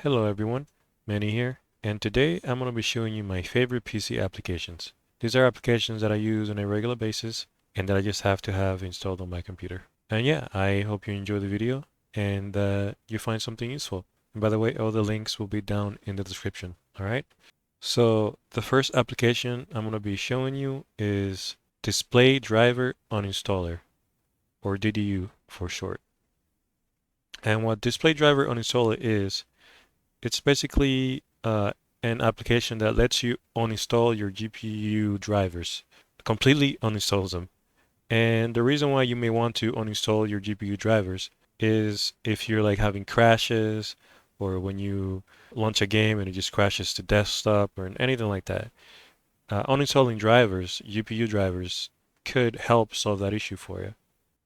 Hello everyone, Manny here, and today I'm going to be showing you my favorite PC applications. These are applications that I use on a regular basis and that I just have to have installed on my computer. And yeah, I hope you enjoy the video and you find something useful. And by the way, all the links will be down in the description, alright? So the first application I'm going to be showing you is Display Driver Uninstaller, or DDU for short. And what Display Driver Uninstaller is, it's basically an application that lets you uninstall your GPU drivers, completely uninstalls them. And the reason why you may want to uninstall your GPU drivers is if you're like having crashes or when you launch a game and it just crashes to desktop or anything like that. Uninstalling drivers, GPU drivers, could help solve that issue for you.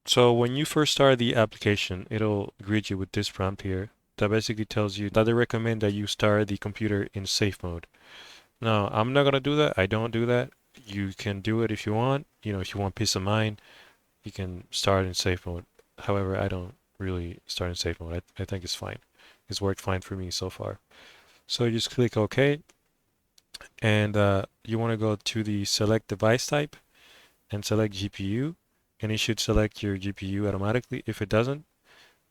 So when you first start the application, it'll greet you with this prompt here that basically tells you that they recommend that you start the computer in safe mode. Now, I'm not going to do that. I don't do that. You can do it if you want. If you want peace of mind, you can start in safe mode. However, I don't really start in safe mode. I think it's fine. It's worked fine for me so far. So you just click OK. And you want to go to the select device type and select GPU. And it should select your GPU automatically. If it doesn't,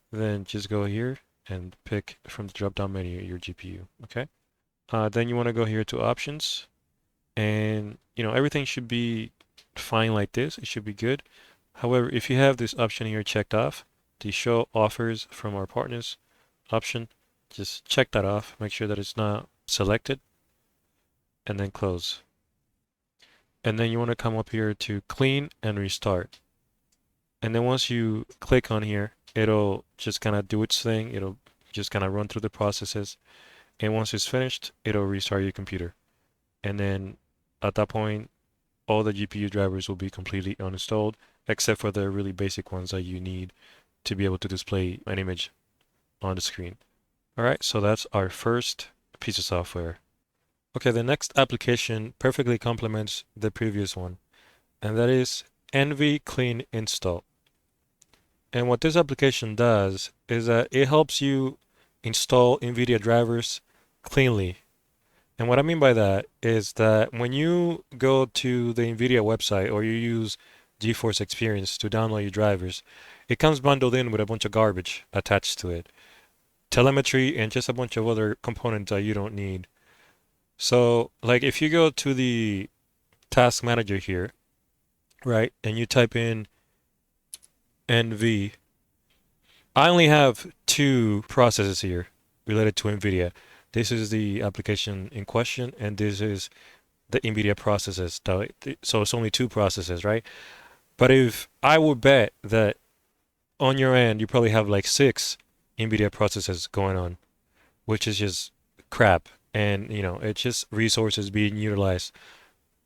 then just go here and pick from the drop-down menu your GPU, okay? Then you want to go here to options, and everything should be fine like this. It should be good. However, if you have this option here checked off, the show offers from our partners option, just check that off. Make sure that it's not selected, and then close. And then you want to come up here to clean and restart. And then once you click on here, it'll just kind of do its thing. It'll just kind of run through the processes. And once it's finished, it'll restart your computer. And then at that point, all the GPU drivers will be completely uninstalled, except for the really basic ones that you need to be able to display an image on the screen. All right, so that's our first piece of software. Okay, the next application perfectly complements the previous one, and that is NVClean Install. And what this application does is that it helps you install NVIDIA drivers cleanly. And what I mean by that is that when you go to the NVIDIA website or you use GeForce Experience to download your drivers, it comes bundled in with a bunch of garbage attached to it. Telemetry and just a bunch of other components that you don't need. So, like if you go to the task manager here, right, and you type in NV, I only have two processes here related to NVIDIA. This is the application in question, and this is the NVIDIA processes. So it's only two processes, right? But if I would bet that on your end, you probably have like 6 NVIDIA processes going on, which is just crap. And, it's just resources being utilized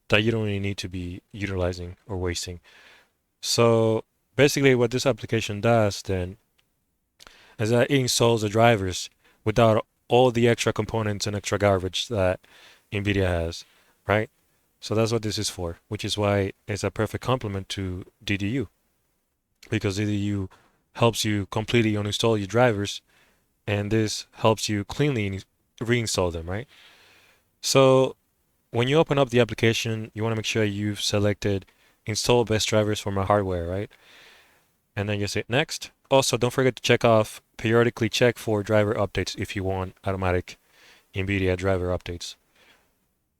that you don't really need to be utilizing or wasting. So basically what this application does then is that it installs the drivers without all the extra components and extra garbage that NVIDIA has, right? So that's what this is for, which is why it's a perfect complement to DDU, because DDU helps you completely uninstall your drivers, and this helps you cleanly reinstall them, right? So when you open up the application, you want to make sure you've selected install best drivers for my hardware, right? And then you hit next. Also, don't forget to periodically check for driver updates if you want automatic NVIDIA driver updates.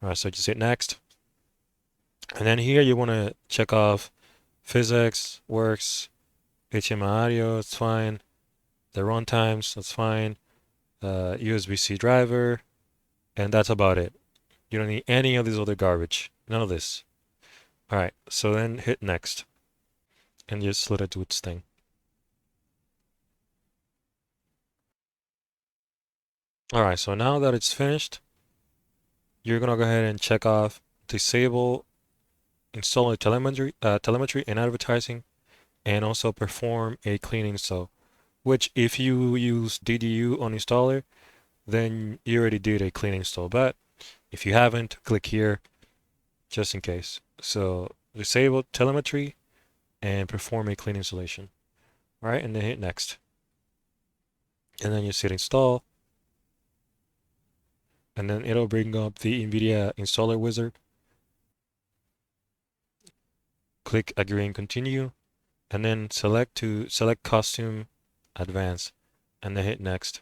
All right, so just hit next. And then here you want to check off physics, works, HDMI audio, it's fine. The runtimes, that's fine. USB-C driver, and that's about it. You don't need any of this other garbage. None of this. All right, so then hit next. And just let it do its thing. Alright, so now that it's finished, you're gonna go ahead and check off disable installing telemetry and advertising, and also perform a clean install, which if you use DDU on installer, then you already did a clean install, but if you haven't, click here just in case. So disable telemetry and perform a clean installation. Alright, and then hit next. And then you hit install. and then it'll bring up the NVIDIA installer wizard. Click agree and continue, and then select costume advanced, and then hit next.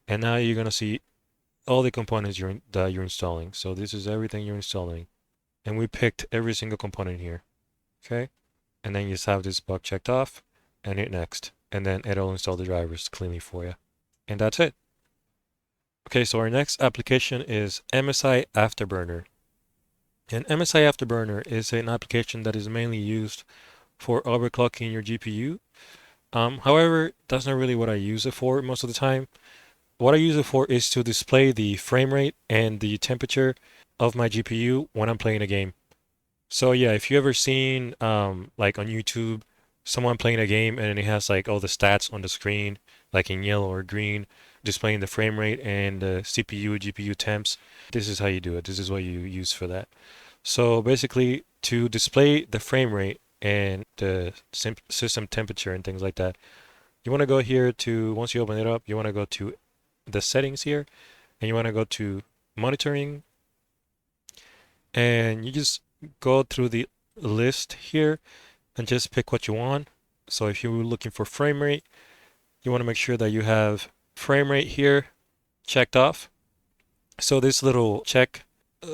And now you're gonna see all the components that you're installing. So this is everything you're installing, and we picked every single component here. Okay, and then you just have this bug checked off, and hit next, and then it'll install the drivers cleanly for you, and that's it. Okay, so our next application is MSI Afterburner. And MSI Afterburner is an application that is mainly used for overclocking your GPU. However, that's not really what I use it for most of the time. What I use it for is to display the frame rate and the temperature of my GPU when I'm playing a game. So yeah, if you ever seen like on YouTube, someone playing a game and it has like all the stats on the screen, like in yellow or green, displaying the frame rate and the CPU, GPU temps, this is how you do it. This is what you use for that. So basically, to display the frame rate and the system temperature and things like that, you want to go here to, once you open it up, you want to go to the settings here, and you want to go to monitoring, and you just go through the list here and just pick what you want. So if you're looking for frame rate, you want to make sure that you have frame rate here checked off. So this little check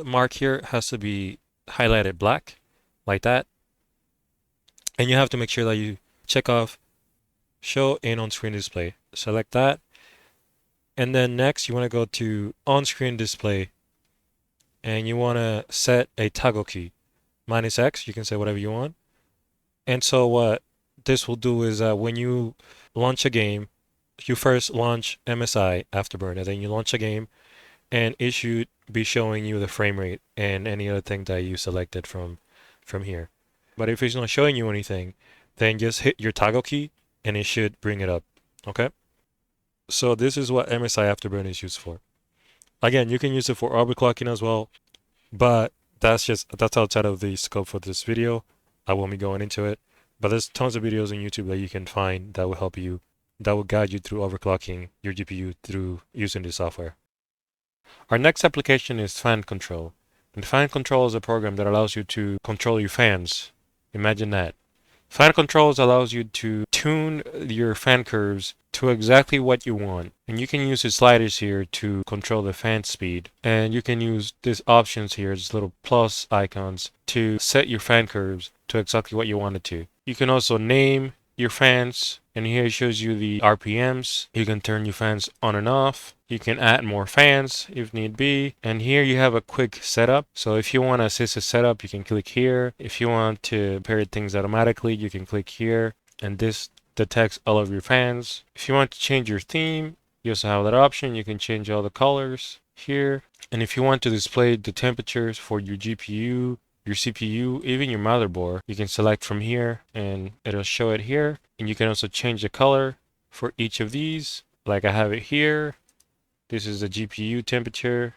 mark here has to be highlighted black like that, and you have to make sure that you check off show in on-screen display. Select that, and then next you want to go to on-screen display, and you want to set a toggle key -X. You can say whatever you want. And so what this will do is when you launch a game, you first launch MSI Afterburner, then you launch a game, and it should be showing you the frame rate and any other thing that you selected from here. But if it's not showing you anything, then just hit your toggle key and it should bring it up. Okay? So this is what MSI Afterburner is used for. Again, you can use it for overclocking as well, but that's outside of the scope for this video. I won't be going into it, but there's tons of videos on YouTube that you can find that will help you, that will guide you through overclocking your GPU through using this software. Our next application is FanControl. And FanControl is a program that allows you to control your fans. Imagine that. FanControl allows you to tune your fan curves to exactly what you want. And you can use the sliders here to control the fan speed. And you can use these options here, these little plus icons, to set your fan curves to exactly what you want it to. You can also name your fans, and here it shows you the RPMs. You can turn your fans on and off. You can add more fans if need be. And here you have a quick setup. So if you want to assist a setup, you can click here. If you want to pair things automatically, you can click here. And this detects all of your fans. If you want to change your theme, you also have that option. You can change all the colors here. And if you want to display the temperatures for your GPU, your CPU, even your motherboard, you can select from here and it'll show it here. And you can also change the color for each of these. Like I have it here. This is the GPU temperature,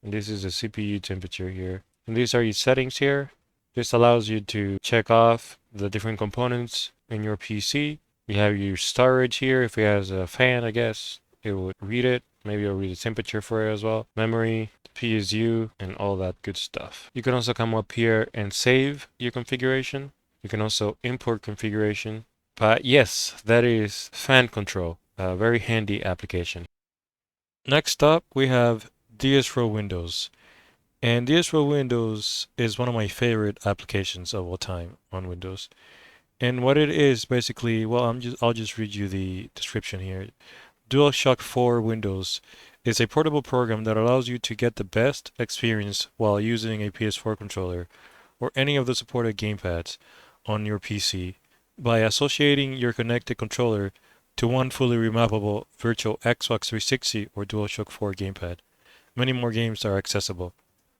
and this is the CPU temperature here. And these are your settings here. This allows you to check off the different components in your PC. You have your storage here. If it has a fan, I guess it would read it. Maybe it'll read the temperature for it as well. Memory, PSU, and all that good stuff. You can also come up here and save your configuration. You can also import configuration. But yes, that is FanControl, a very handy application. Next up, we have DS-Row Windows. And DS-Row Windows is one of my favorite applications of all time on Windows. And what it is basically, well, I'll just read you the description here. DualShock 4 Windows is a portable program that allows you to get the best experience while using a PS4 controller or any of the supported gamepads on your PC by associating your connected controller to one fully remappable virtual Xbox 360 or DualShock 4 gamepad. Many more games are accessible.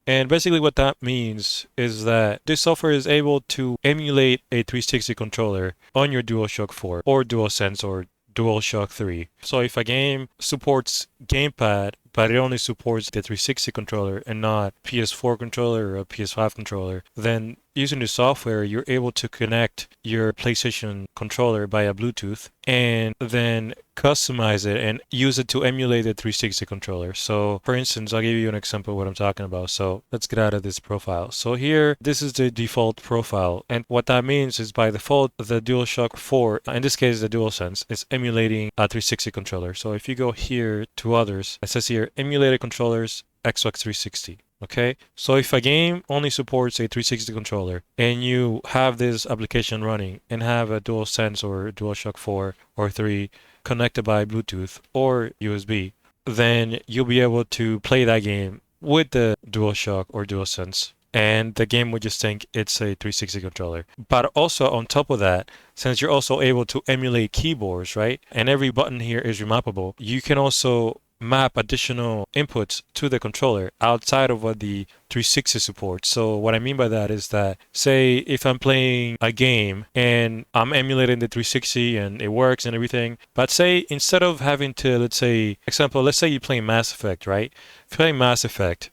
And basically what that means is that this software is able to emulate a 360 controller on your DualShock 4 or DualSense or DualShock 3. So if a game supports gamepad, but it only supports the 360 controller and not PS4 controller or a PS5 controller, then using the software, you're able to connect your PlayStation controller via Bluetooth and then customize it and use it to emulate the 360 controller. So for instance, I'll give you an example of what I'm talking about. So let's get out of this profile. So here, this is the default profile. And what that means is by default, the DualShock 4, in this case, the DualSense, is emulating a 360 controller. So if you go here to others, it says here, emulated controllers, Xbox 360. Okay, so if a game only supports a 360 controller and you have this application running and have a DualSense or DualShock 4 or 3 connected by Bluetooth or USB, then you'll be able to play that game with the DualShock or DualSense, and the game would just think it's a 360 controller. But also on top of that, since you're also able to emulate keyboards, right? And every button here is remappable, you can also map additional inputs to the controller outside of what the 360 supports. So what I mean by that is that, say if I'm playing a game and I'm emulating the 360 and it works and everything, but say instead of having to, let's say you're playing Mass Effect, right? If you're playing Mass Effect,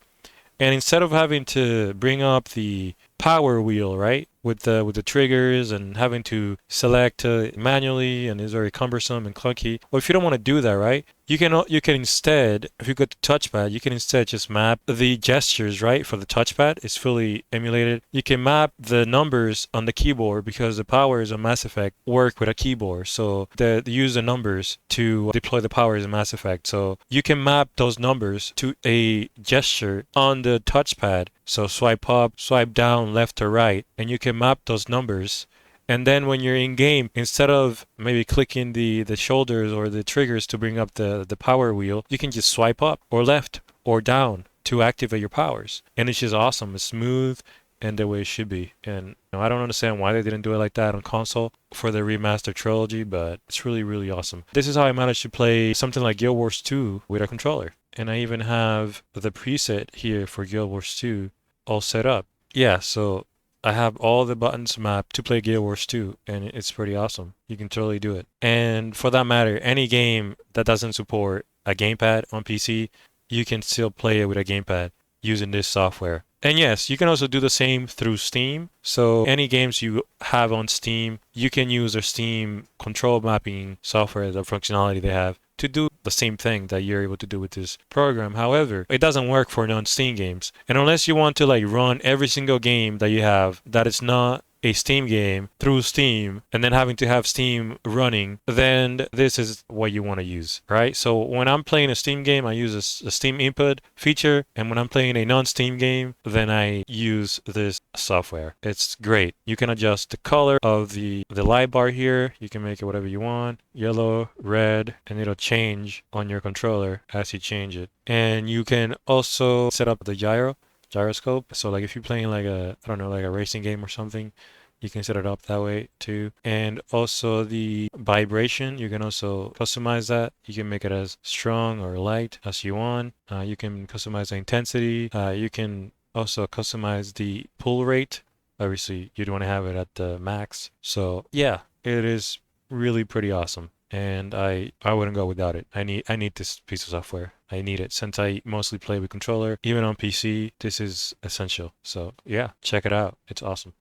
and instead of having to bring up the power wheel, right, with the triggers and having to select manually, and it's very cumbersome and clunky. Well, if you don't want to do that, right, you can instead, if you go to touchpad, you can instead just map the gestures, right, for the touchpad. It's fully emulated. You can map the numbers on the keyboard because the powers on Mass Effect work with a keyboard. So they use the numbers to deploy the powers in Mass Effect. So you can map those numbers to a gesture on the touchpad. So swipe up, swipe down, left or right, and you can map those numbers. And then when you're in game, instead of maybe clicking the shoulders or the triggers to bring up the power wheel, you can just swipe up or left or down to activate your powers. And it's just awesome. It's smooth and the way it should be. And I don't understand why they didn't do it like that on console for the remastered trilogy, but it's really, really awesome. This is how I managed to play something like Guild Wars 2 with a controller. And I even have the preset here for Guild Wars 2 all set up. Yeah, so I have all the buttons mapped to play Guild Wars 2, and it's pretty awesome. You can totally do it. And for that matter, any game that doesn't support a gamepad on PC, you can still play it with a gamepad using this software. And yes, you can also do the same through Steam. So any games you have on Steam, you can use their Steam control mapping software, the functionality they have, to do the same thing that you're able to do with this program. However, it doesn't work for non-Steam games. And unless you want to like run every single game that you have that is not a Steam game through Steam and then having to have Steam running, then this is what you want to use, right? So when I'm playing a Steam game, I use a Steam input feature, and when I'm playing a non-Steam game, then I use this software. It's great. You can adjust the color of the light bar here. You can make it whatever you want, yellow, red, and it'll change on your controller as you change it. And you can also set up the gyroscope. So like if you're playing like like a racing game or something, you can set it up that way too. And also the vibration, you can also customize that. You can make it as strong or light as you want. You can customize the intensity. You can also customize the pull rate. Obviously, you'd want to have it at the max. So yeah, it is really pretty awesome. And I wouldn't go without it. I need this piece of software. I need it. Since I mostly play with controller, even on PC, this is essential. So yeah, check it out. It's awesome.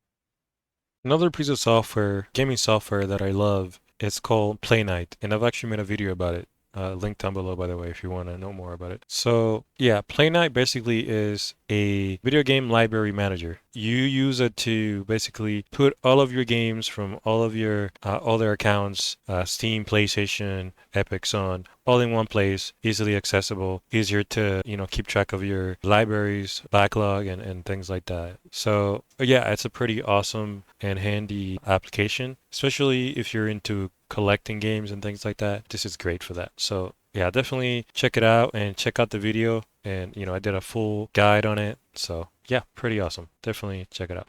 Another piece of software, gaming software that I love, it's called Playnite, and I've actually made a video about it. Link down below, by the way, if you want to know more about it. So yeah, Playnite basically is a video game library manager. You use it to basically put all of your games from all of your other accounts, Steam, PlayStation, Epic, so on, all in one place, easily accessible, easier to keep track of your libraries, backlog, and things like that. So yeah, it's a pretty awesome and handy application, especially if you're into collecting games and things like that. This is great for that. So yeah, definitely check it out and check out the video. And I did a full guide on it. So yeah, pretty awesome. Definitely check it out.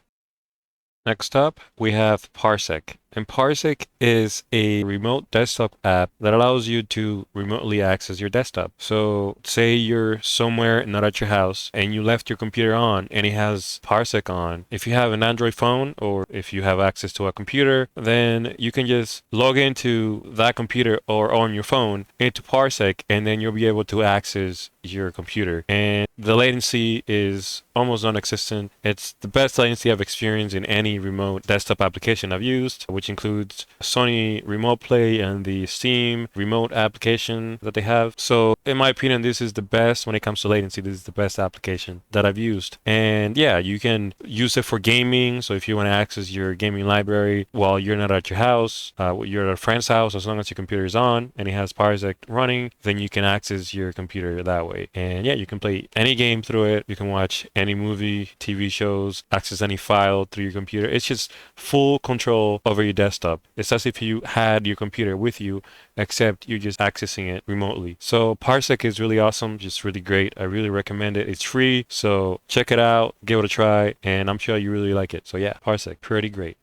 Next up, we have Parsec. And Parsec is a remote desktop app that allows you to remotely access your desktop. So say you're somewhere not at your house and you left your computer on and it has Parsec on. If you have an Android phone or if you have access to a computer, then you can just log into that computer or on your phone into Parsec, and then you'll be able to access your computer. And the latency is almost non-existent. It's the best latency I've experienced in any remote desktop application I've used, which includes Sony Remote Play and the Steam remote application that they have. So in my opinion, this is the best when it comes to latency. This is the best application that I've used. And yeah, you can use it for gaming. So if you want to access your gaming library while you're not at your house, you're at a friend's house, as long as your computer is on and it has Parsec running, then you can access your computer that way. And yeah, you can play any game through it. You can watch any movie, TV shows, access any file through your computer. It's just full control over your desktop. It's as if you had your computer with you, except you're just accessing it remotely. So Parsec is really awesome, just really great. I really recommend it. It's free, so check it out, give it a try, and I'm sure you really like it. So yeah, Parsec, pretty great.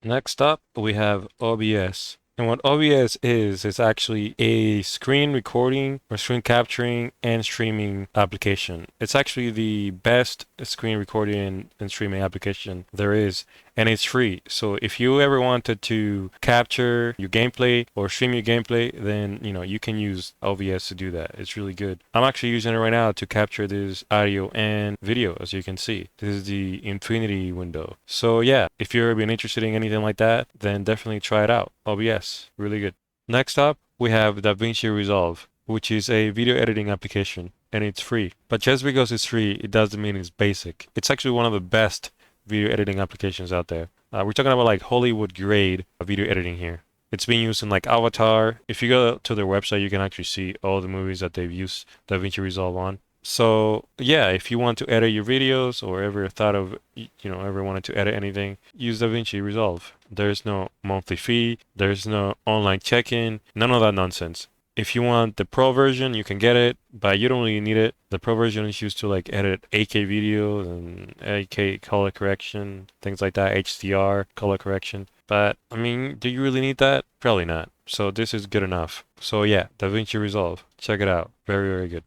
Next up, we have OBS. And what OBS is actually a screen recording or screen capturing and streaming application. It's actually the best screen recording and streaming application there is, and it's free. So if you ever wanted to capture your gameplay or stream your gameplay, then you can use OBS to do that. It's really good. I'm actually using it right now to capture this audio and video, as you can see. This is the Infinity window. So yeah, if you've ever been interested in anything like that, then definitely try it out. OBS, really good. Next up, we have DaVinci Resolve, which is a video editing application, and it's free. But just because it's free, it doesn't mean it's basic. It's actually one of the best video editing applications out there. We're talking about like Hollywood grade video editing here. It's being used in like Avatar. If you go to their website, you can actually see all the movies that they've used DaVinci Resolve on. So yeah, if you want to edit your videos or ever thought of, ever wanted to edit anything, use DaVinci Resolve. There's no monthly fee. There's no online check-in. None of that nonsense. If you want the pro version, you can get it, but you don't really need it. The pro version is used to like edit 8K videos and 8K color correction, things like that, HDR color correction. But I mean, do you really need that? Probably not. So this is good enough. So yeah, DaVinci Resolve. Check it out. Very, very good.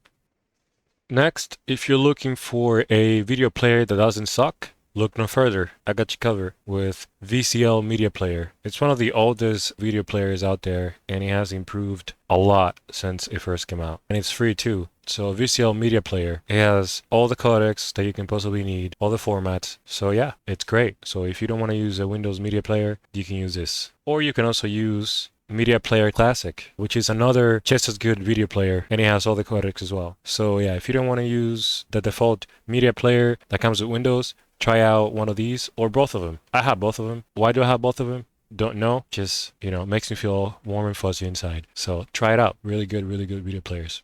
Next, if you're looking for a video player that doesn't suck, look no further. I got you covered with VCL Media Player. It's one of the oldest video players out there, and it has improved a lot since it first came out. And it's free too. So VCL Media Player, it has all the codecs that you can possibly need, all the formats. So yeah, it's great. So if you don't want to use a Windows Media Player, you can use this. Or you can also use Media Player Classic, which is another just as good video player, and it has all the codecs as well. So yeah, if you don't want to use the default media player that comes with Windows, try out one of these or both of them. I have both of them. Why do I have both of them? Don't know. Just, makes me feel warm and fuzzy inside. So try it out. Really good video players.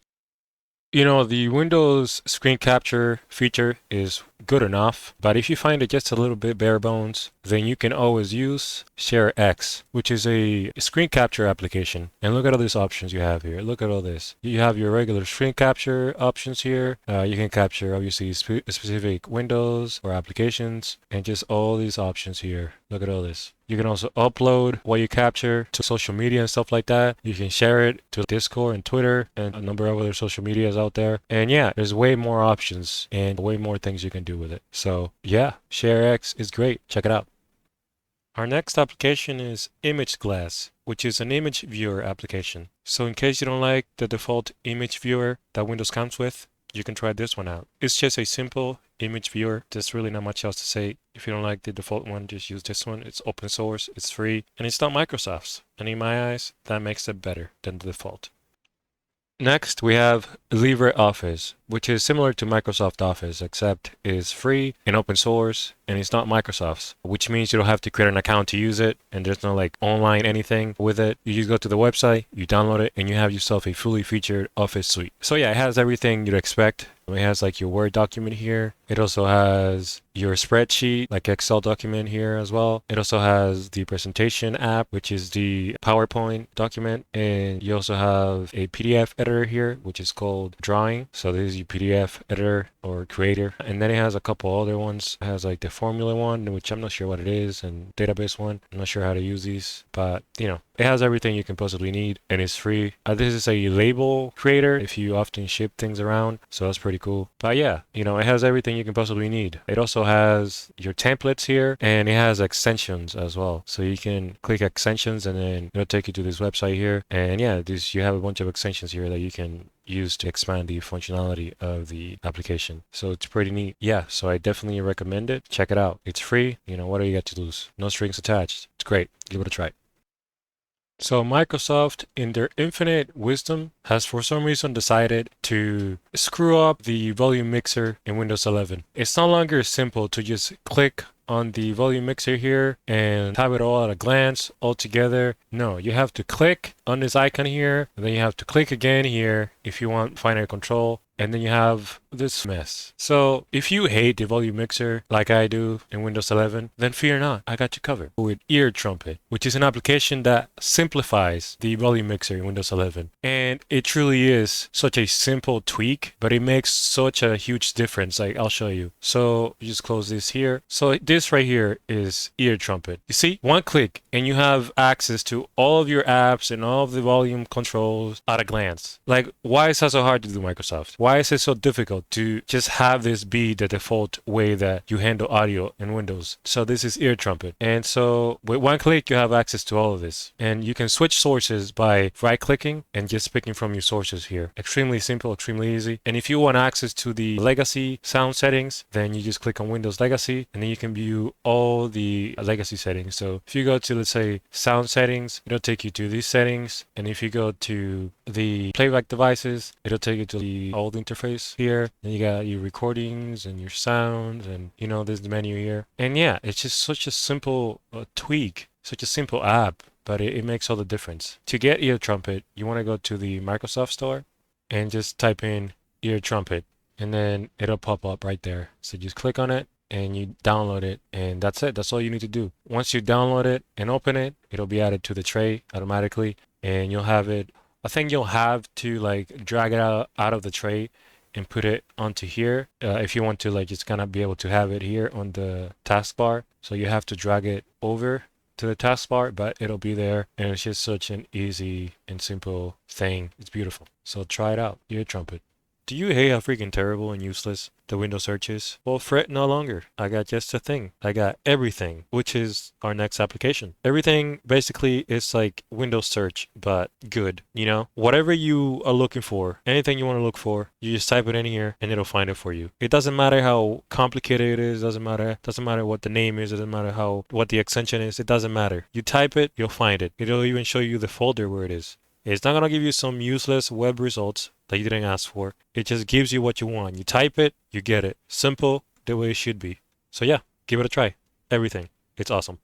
The Windows screen capture feature is good enough, but if you find it just a little bit bare bones, then you can always use ShareX, which is a screen capture application. And look at all these options you have here. Look at all this. You have your regular screen capture options here. You can capture obviously specific windows or applications, and just all these options here. Look at all this. You can also upload what you capture to social media and stuff like that. You can share it to Discord and Twitter and a number of other social medias out there. And yeah, there's way more options and way more things you can do with it. So yeah, ShareX is great. Check it out. Our next application is ImageGlass, which is an image viewer application. So in case you don't like the default image viewer that Windows comes with, you can try this one out. It's just a simple image viewer. There's really not much else to say. If you don't like the default one, just use this one. It's open source, it's free, and it's not Microsoft's. And in my eyes, that makes it better than the default. Next, we have LibreOffice, which is similar to Microsoft Office, except it's free and open source, and it's not Microsoft's, which means you don't have to create an account to use it, and there's no like online anything with it. You just go to the website, you download it, and you have yourself a fully featured Office suite. So yeah, it has everything you'd expect. It has like your Word document here. It also has your spreadsheet, like Excel document here as well. It also has the presentation app, which is the PowerPoint document. And you also have a PDF editor here, which is called Drawing. So this is your PDF editor. or creator. And then it has a couple other ones. It has like the formula one, which I'm not sure what it is, and database one. I'm not sure how to use these, but you know, it has everything you can possibly need and it's free. This is a label creator if you often ship things around, so that's pretty cool. But yeah, you know, it has everything you can possibly need. It also has your templates here, and it has extensions as well. So you can click extensions and then it'll take you to this website here. And yeah, you have a bunch of extensions here that you can use to expand the functionality of the application. So it's pretty neat. Yeah, so I definitely recommend it. Check it out. It's free. You know, what do you got to lose? No strings attached. It's great. Give it a try. So Microsoft, in their infinite wisdom, has for some reason decided to screw up the volume mixer in Windows 11. It's no longer simple to just click on the volume mixer here and have it all at a glance all together. No, you have to click on this icon here, and then you have to click again here if you want finite control, and then you have this mess. So if you hate the volume mixer like I do in Windows 11, then fear not, I got you covered with EarTrumpet, which is an application that simplifies the volume mixer in Windows 11. And it truly is such a simple tweak, but it makes such a huge difference. Like, I'll show you. So you just close this here. So this right here is EarTrumpet. You see, one click and you have access to all of your apps and all of the volume controls at a glance. Like, why is that so hard to do, Microsoft? Why is it so difficult to just have this be the default way that you handle audio in Windows? So this is EarTrumpet. And so with one click, you have access to all of this. And you can switch sources by right-clicking and just picking from your sources here. Extremely simple, extremely easy. And if you want access to the legacy sound settings, then you just click on Windows Legacy, and then you can view all the legacy settings. So if you go to, let's say, sound settings, it'll take you to these settings. And if you go to the playback devices, it'll take you to the old interface here. Then you got your recordings and your sounds, and you know, there's the menu here. And yeah, it's just such a simple tweak, such a simple app, but it makes all the difference. To get EarTrumpet, you want to go to the Microsoft Store and just type in EarTrumpet, and then it'll pop up right there. So just click on it and you download it, and that's it. That's all you need to do. Once you download it and open it, it'll be added to the tray automatically, and you'll have it. I think you'll have to like drag it out of the tray and put it onto here if you want to like just kind of be able to have it here on the taskbar. So you have to drag it over to the taskbar, but it'll be there, and it's just such an easy and simple thing. It's beautiful. So try it out. EarTrumpet. Do you hate how freaking terrible and useless the Windows search is? Well, fret no longer. I got just the thing. I got everything, which is our next application. Everything basically is like Windows search, but good. You know, whatever you are looking for, anything you want to look for, you just type it in here and it'll find it for you. It doesn't matter how complicated it is. Doesn't matter what the name is. It doesn't matter what the extension is. It doesn't matter. You type it, you'll find it. It'll even show you the folder where it is. It's not going to give you some useless web results that you didn't ask for. It just gives you what you want. You type it, you get it. Simple, the way it should be. So yeah, give it a try. Everything. It's awesome.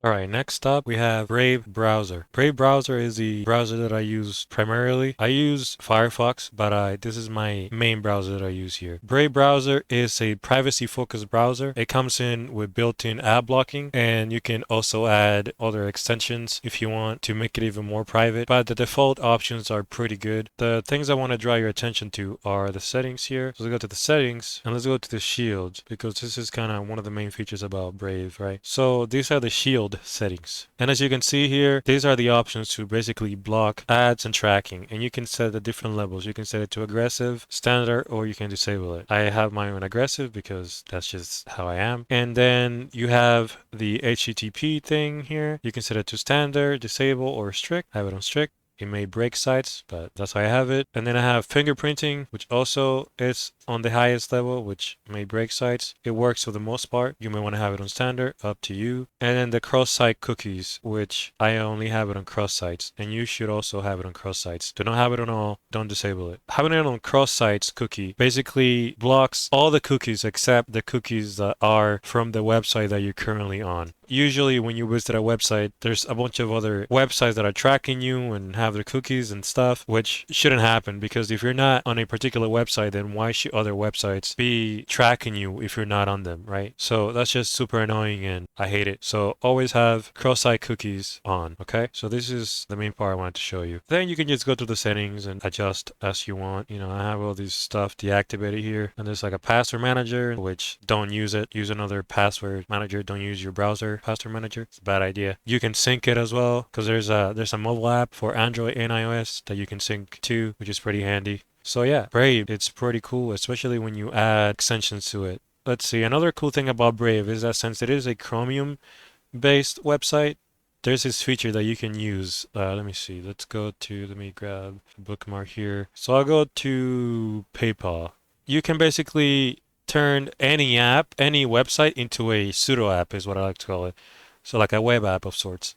All right, next up we have Brave Browser. Brave Browser is the browser that I use primarily. I use Firefox, but this is my main browser that I use here. Brave Browser is a privacy-focused browser. It comes in with built-in ad blocking, and you can also add other extensions if you want to make it even more private. But the default options are pretty good. The things I want to draw your attention to are the settings here. So let's go to the settings, and let's go to the shield, because this is kind of one of the main features about Brave, right? So these are the shield settings, and as you can see here, these are the options to basically block ads and tracking, and you can set the different levels. You can set it to aggressive, standard, or you can disable it. I have mine on aggressive because that's just how I am. And then you have the HTTP thing here. You can set it to standard, disable, or strict. I have it on strict. It may break sites, but that's how I have it. And then I have fingerprinting, which also is on the highest level, which may break sites. It works for the most part. You may want to have it on standard, up to you. And then the cross-site cookies, which I only have it on cross sites, and you should also have it on cross sites. Do not have it on all, don't disable it. Having it on cross sites cookie basically blocks all the cookies except the cookies that are from the website that you're currently on. Usually when you visit a website, there's a bunch of other websites that are tracking you and have their cookies and stuff, which shouldn't happen, because if you're not on a particular website, then why should other websites be tracking you if you're not on them, right? So that's just super annoying and I hate it. So always have cross-site cookies on, okay? So this is the main part I wanted to show you. Then you can just go to the settings and adjust as you want. You know, I have all this stuff deactivated here, and there's like a password manager, which don't use it. Use another password manager. Don't use your browser password manager. It's a bad idea. You can sync it as well, because there's a mobile app for Android and iOS that you can sync to, which is pretty handy. So yeah, Brave, it's pretty cool, especially when you add extensions to it. Let's see, another cool thing about Brave is that since it is a Chromium-based website, there's this feature that you can use. Let me see, let me grab a bookmark here. So I'll go to PayPal. You can basically turn any app, any website into a pseudo app is what I like to call it. So like a web app of sorts.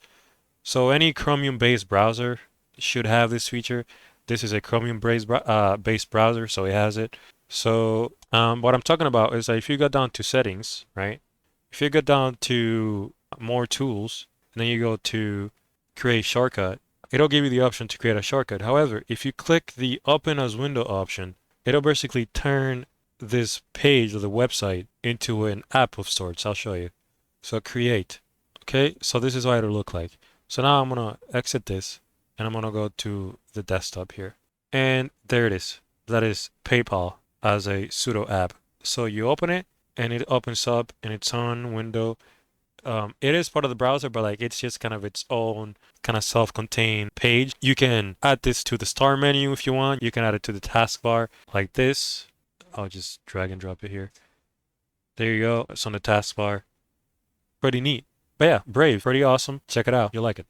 So any Chromium-based browser should have this feature. This is a Chromium-based browser, so it has it. So what I'm talking about is that if you go down to settings, right? If you go down to more tools, and then you go to create shortcut, it'll give you the option to create a shortcut. However, if you click the open as window option, it'll basically turn this page of the website into an app of sorts. I'll show you. So create. Okay, so this is what it'll look like. So now I'm gonna exit this and I'm gonna go to the desktop here. And there it is. That is PayPal as a pseudo app. So you open it and it opens up in its own window. It is part of the browser, but like it's just kind of its own kind of self-contained page. You can add this to the start menu if you want. You can add it to the taskbar like this. I'll just drag and drop it here. There you go. It's on the taskbar. Pretty neat. But yeah, Brave, pretty awesome. Check it out. You'll like it.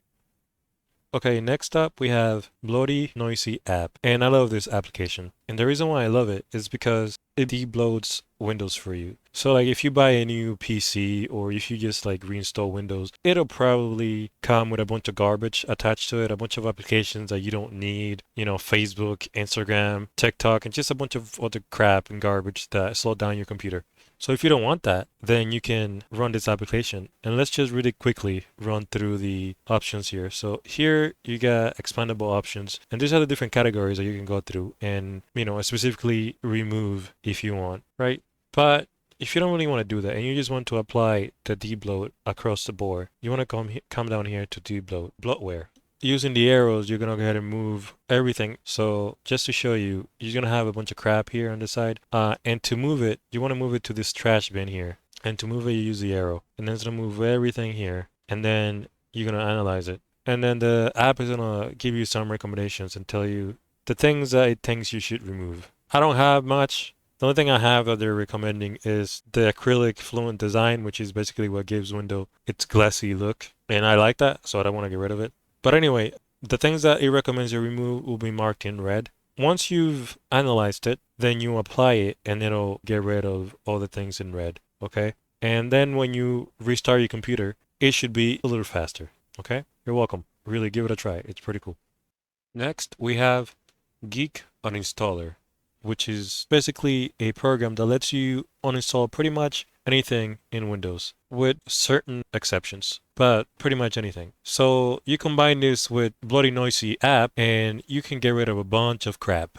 Okay, next up we have BloatyNoisyApp, and I love this application. And the reason why I love it is because it debloats Windows for you. So like if you buy a new PC or if you just like reinstall Windows, it'll probably come with a bunch of garbage attached to it, a bunch of applications that you don't need, you know, Facebook, Instagram, TikTok, and just a bunch of other crap and garbage that slow down your computer. So if you don't want that, then you can run this application. And let's just really quickly run through the options here. So here you got expandable options, and these are the different categories that you can go through and, you know, specifically remove if you want, right? But if you don't really want to do that and you just want to apply the debloat across the board, you want to come down here to debloat, bloatware. Using the arrows, you're going to go ahead and move everything. So just to show you, you're going to have a bunch of crap here on the side. And to move it, you want to move it to this trash bin here. And to move it, you use the arrow. And then it's going to move everything here. And then you're going to analyze it. And then the app is going to give you some recommendations and tell you the things that it thinks you should remove. I don't have much. The only thing I have that they're recommending is the acrylic fluent design, which is basically what gives Windows its glassy look. And I like that, so I don't want to get rid of it. But anyway, the things that it recommends you remove will be marked in red. Once you've analyzed it, then you apply it and it'll get rid of all the things in red, okay? And then when you restart your computer, it should be a little faster, okay? You're welcome. Really give it a try. It's pretty cool. Next, we have Geek Uninstaller, which is basically a program that lets you uninstall pretty much anything in Windows, with certain exceptions, but pretty much anything. So you combine this with BloatyNoisyApp and you can get rid of a bunch of crap.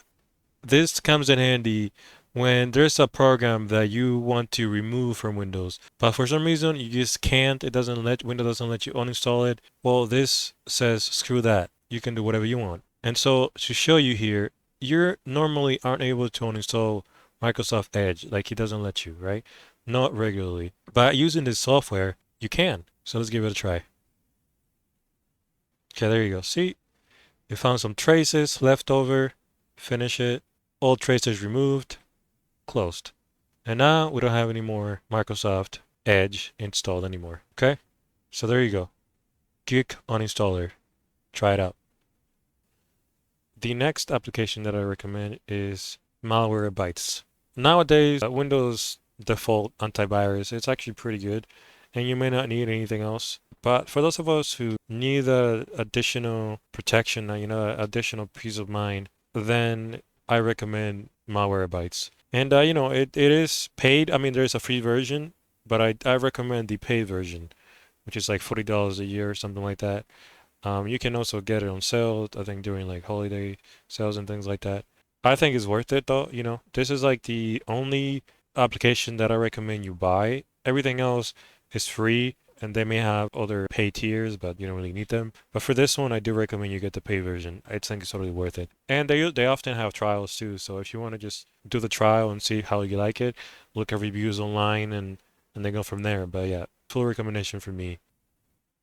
This comes in handy when there's a program that you want to remove from Windows, but for some reason you just can't. Windows doesn't let you uninstall it. Well, this says screw that. You can do whatever you want. And so to show you here, you normally aren't able to uninstall Microsoft Edge, like it doesn't let you, right? Not regularly. But using this software, you can. So let's give it a try. Okay, there you go. See? You found some traces left over. Finish it. All traces removed. Closed. And now we don't have any more Microsoft Edge installed anymore. Okay? So there you go. Geek Uninstaller. Try it out. The next application that I recommend is Malwarebytes. Nowadays, Windows default antivirus, it's actually pretty good, and you may not need anything else. But for those of us who need the additional protection, additional peace of mind, then I recommend Malwarebytes. And it is paid. I mean, there's a free version, but I recommend the paid version, which is like $40 a year or something like that. You can also get it on sale, I think during like holiday sales and things like that. I think it's worth it though. This is like the only application that I recommend you buy. Everything else is free, and they may have other pay tiers, but you don't really need them. But for this one, I do recommend you get the pay version. I think it's totally worth it. And they often have trials too. So if you want to just do the trial and see how you like it, look at reviews online and then go from there. But yeah, full recommendation for me.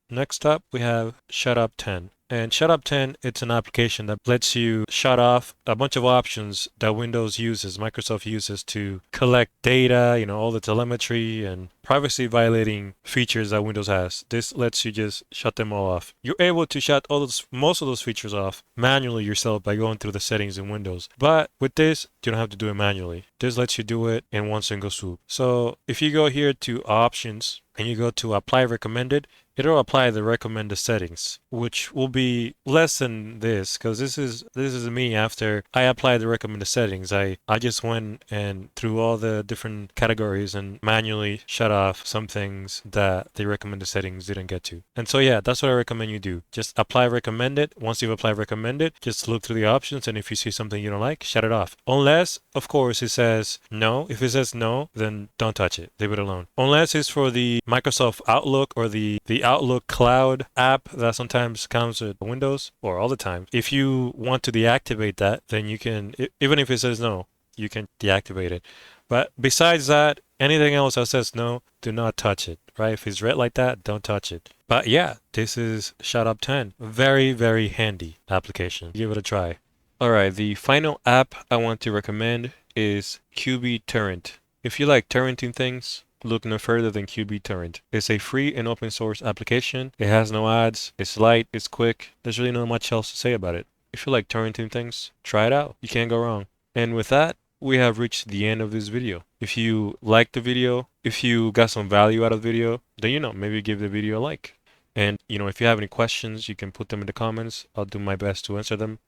Next up, we have Shutup 10. And Shutup 10, it's an application that lets you shut off a bunch of options that Windows uses, Microsoft uses to collect data, all the telemetry and privacy violating features that Windows has. This lets you just shut them all off. You're able to shut most of those features off manually yourself by going through the settings in Windows. But with this, you don't have to do it manually. This lets you do it in one single swoop. So if you go here to options and you go to apply recommended, it'll apply the recommended settings, which will be less than this, because this is me after I applied the recommended settings. I just went and through all the different categories and manually shut off some things that the recommended settings didn't get to. And so yeah, that's what I recommend you do. Just apply recommended. Once you've applied recommended, just look through the options, and if you see something you don't like, shut it off. Unless, of course, it says no. If it says no, then don't touch it. Leave it alone. Unless it's for the Microsoft Outlook or the Outlook Cloud app that sometimes comes with Windows, or all the time. If you want to deactivate that, then you can, even if it says no, you can deactivate it. But besides that, anything else that says no, do not touch it, right? If it's red like that, don't touch it. But yeah, this is Shutup 10. Very, very handy application. Give it a try. All right, the final app I want to recommend is qBittorrent. If you like torrenting things, look no further than qBittorrent. It's a free and open source application. It has no ads. It's light. It's quick. There's really not much else to say about it. If you like torrenting things, try it out. You can't go wrong. And with that, we have reached the end of this video. If you liked the video, if you got some value out of the video, then maybe give the video a like. And if you have any questions, you can put them in the comments. I'll do my best to answer them.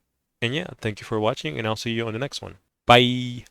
And yeah, thank you for watching, and I'll see you on the next one. Bye!